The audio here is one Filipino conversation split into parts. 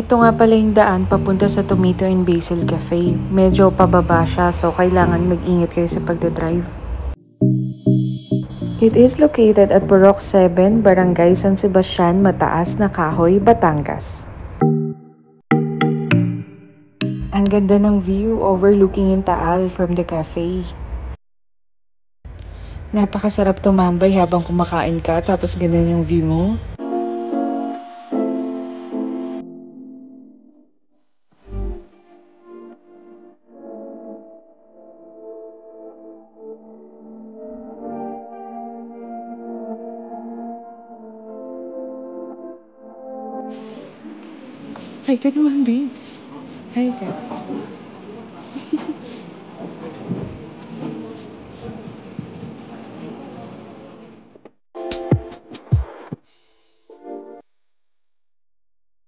Ito nga pala yung daan papunta sa Tomato and Basil Cafe. Medyo pababa siya, so kailangan mag-ingat kayo sa pagdadrive. It is located at Purok 7, Barangay San Sebastian, Mataas na Kahoy, Batangas. Ang ganda ng view overlooking yung Taal from the cafe. Napakasarap tumambay habang kumakain ka tapos ganun yung view mo. Hi ka naman, babe. Hi ka.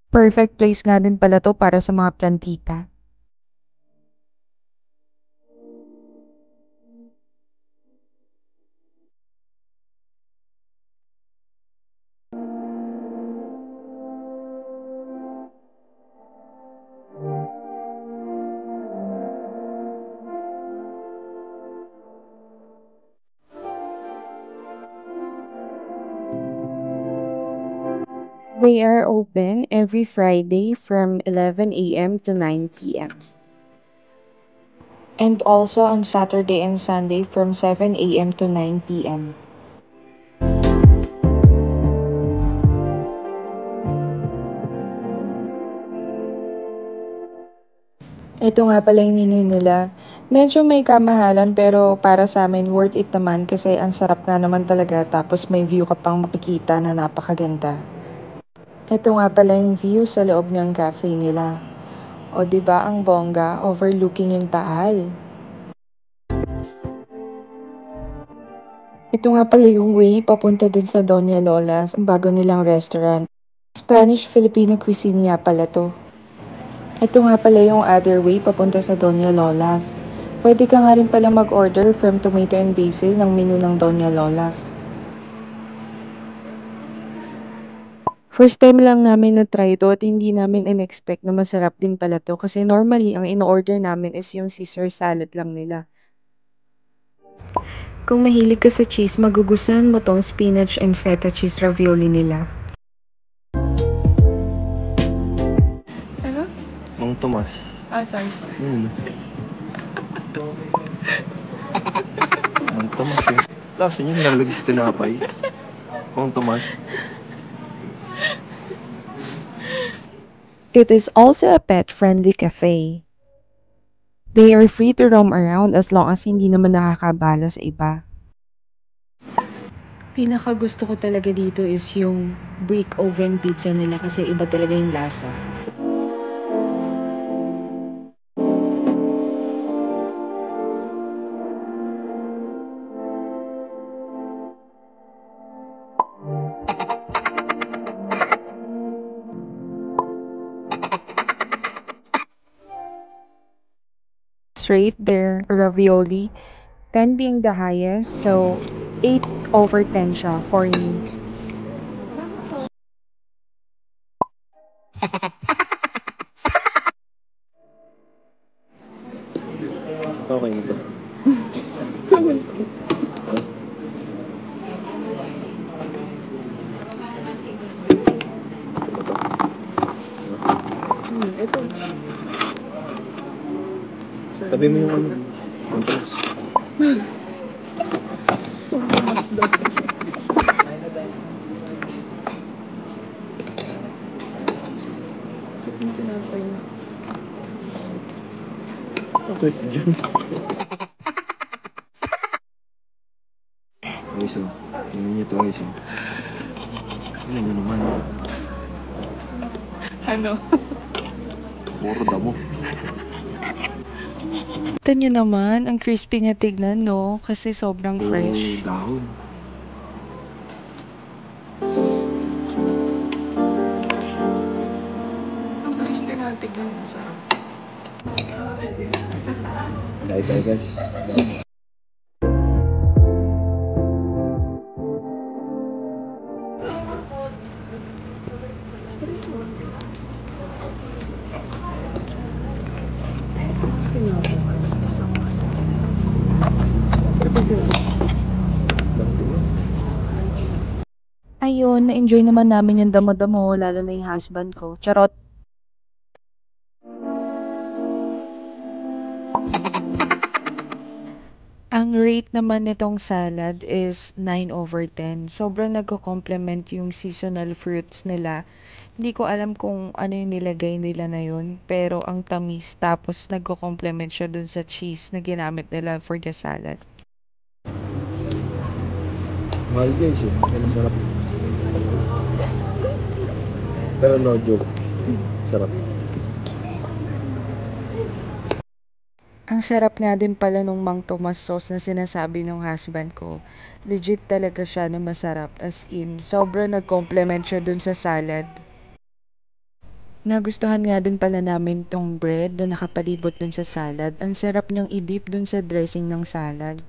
Perfect place nga din pala to para sa mga plantita. They are open every Friday from 11 a.m. to 9 p.m. And also on Saturday and Sunday from 7 a.m. to 9 p.m. Ito nga pala yung menu nila. Medyo may kamahalan pero para sa amin worth it naman kasi ang sarap nga naman talaga tapos may view ka pang makikita na napakaganda. Ito nga pala yung view sa loob ng cafe nila. O 'di ba ang bongga overlooking yung Taal. Ito nga pala yung way papunta dun sa Doña Lola's, ang bago nilang restaurant. Spanish-Filipino cuisine nga pala to. Ito nga pala yung other way papunta sa Doña Lola's. Pwede ka nga rin pala mag-order from Tomato and Basil ng menu ng Doña Lola's. First time lang namin na-try ito at hindi namin in-expect na masarap din pala to kasi normally ang in-order namin is yung Caesar salad lang nila. Kung mahilig ka sa cheese, magugustuhan mo tong spinach and feta cheese ravioli nila. Ano? Mang Tomas. Sorry. Mang Tomas eh. Lasa niya nilalagay sa tinapay. Mang Tomas. It is also a pet-friendly cafe. They are free to roam around as long as hindi naman nakakabala sa iba. Pinaka gusto ko talaga dito is yung brick oven pizza nila kasi iba talaga yung lasa. Straight there, ravioli, 10 being the highest, so 8 over 10 siya for me. Okay na to. Ito. Tabi mo yung ano. Mang Tomas. Mas daw. Yung tinapay mo. Okay, dyan. Guys, oh. Tingnan niyo to guys, oh. Tingnan niyo naman. Ano? Puro damo. Kita nyo naman, ang crispy niya tignan, no? Kasi sobrang fresh. Puro dahon. Ang crispy nga tignan, sarap. Bye guys. Ayun, na-enjoy naman namin yung damo-damo, lalo na yung husband ko. Charot. Ang rate naman nitong salad is 9/10. Sobrang nagko-complement yung seasonal fruits nila. Hindi ko alam kung ano yung nilagay nila na yun, pero ang tamis. Tapos nagko-complement siya dun sa cheese na ginamit nila for the salad. Mahal guys eh. Pero sarap. Pero no joke. Sarap. Ang sarap nga din pala nung Mang Tomas sauce na sinasabi ng husband ko. Legit talaga siya na masarap, as in. Sobrang nag-complement siya dun sa salad. Nagustuhan nga din pala namin tong bread na nakapalibot dun sa salad. Ang sarap niyang i-dip dun sa dressing ng salad.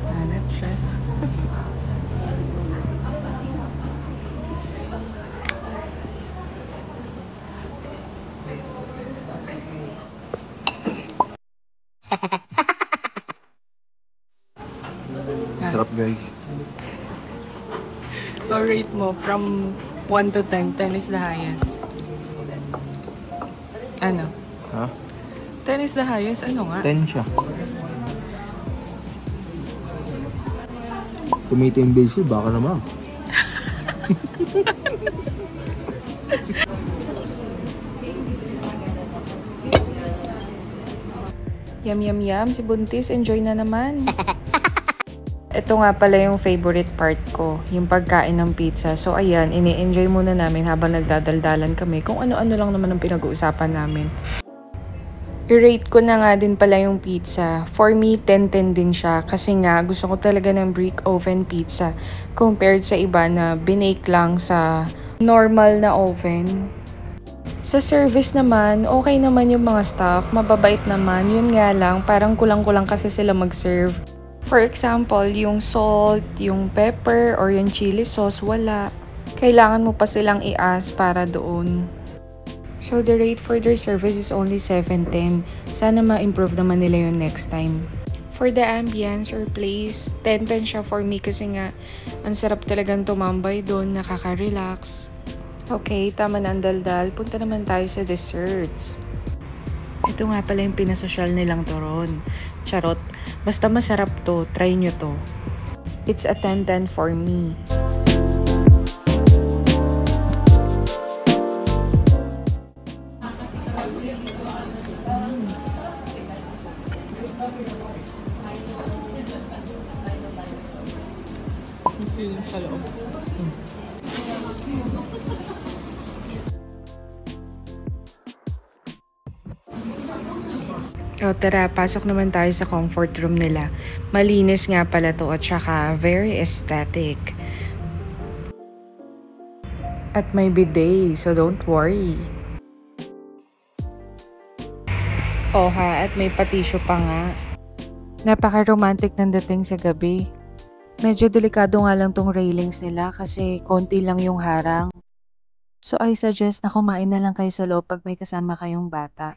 Alat siya. Sarap guys. O rate mo from 1 to 10, 10 is the highest. Ano? Ha? 10 is the highest, ano nga? 10 siya. Tomato and basil, baka naman. Yum, yum, yum. Si Buntis, enjoy na naman. Ito nga pala yung favorite part ko, yung pagkain ng pizza. So ayan, ini-enjoy muna namin habang nagdadaldalan kami kung ano-ano lang naman ang pinag-uusapan namin. I-rate ko na nga din pala yung pizza. For me, 10-10 din siya kasi nga gusto ko talaga ng brick oven pizza compared sa iba na binake lang sa normal na oven. Sa service naman, okay naman yung mga staff, mababait naman. Yun nga lang, parang kulang-kulang kasi sila mag-serve. For example, yung salt, yung pepper, or yung chili sauce, wala. Kailangan mo pa silang i-ask para doon. So, the rate for their service is only 7-10. Sana ma-improve naman nila yun next time. For the ambience or place, 10-10 siya for me kasi nga, ang sarap talagang tumambay doon, nakaka-relax. Okay, tama na ang daldal. Punta naman tayo sa desserts. Ito nga pala yung pinasosyal nilang turon. Charot. Basta masarap to, try nyo to. It's a 10-10 for me. Sa loob. O tara, pasok naman tayo sa comfort room nila. Malinis nga pala to at saka very aesthetic. At may bidet, so don't worry. Oha, at may patisyo pa nga. Napaka-romantic ng dating sa gabi. Medyo delikado nga lang tong railings nila kasi konti lang yung harang. So I suggest na kumain na lang kayo sa loob pag may kasama kayong bata.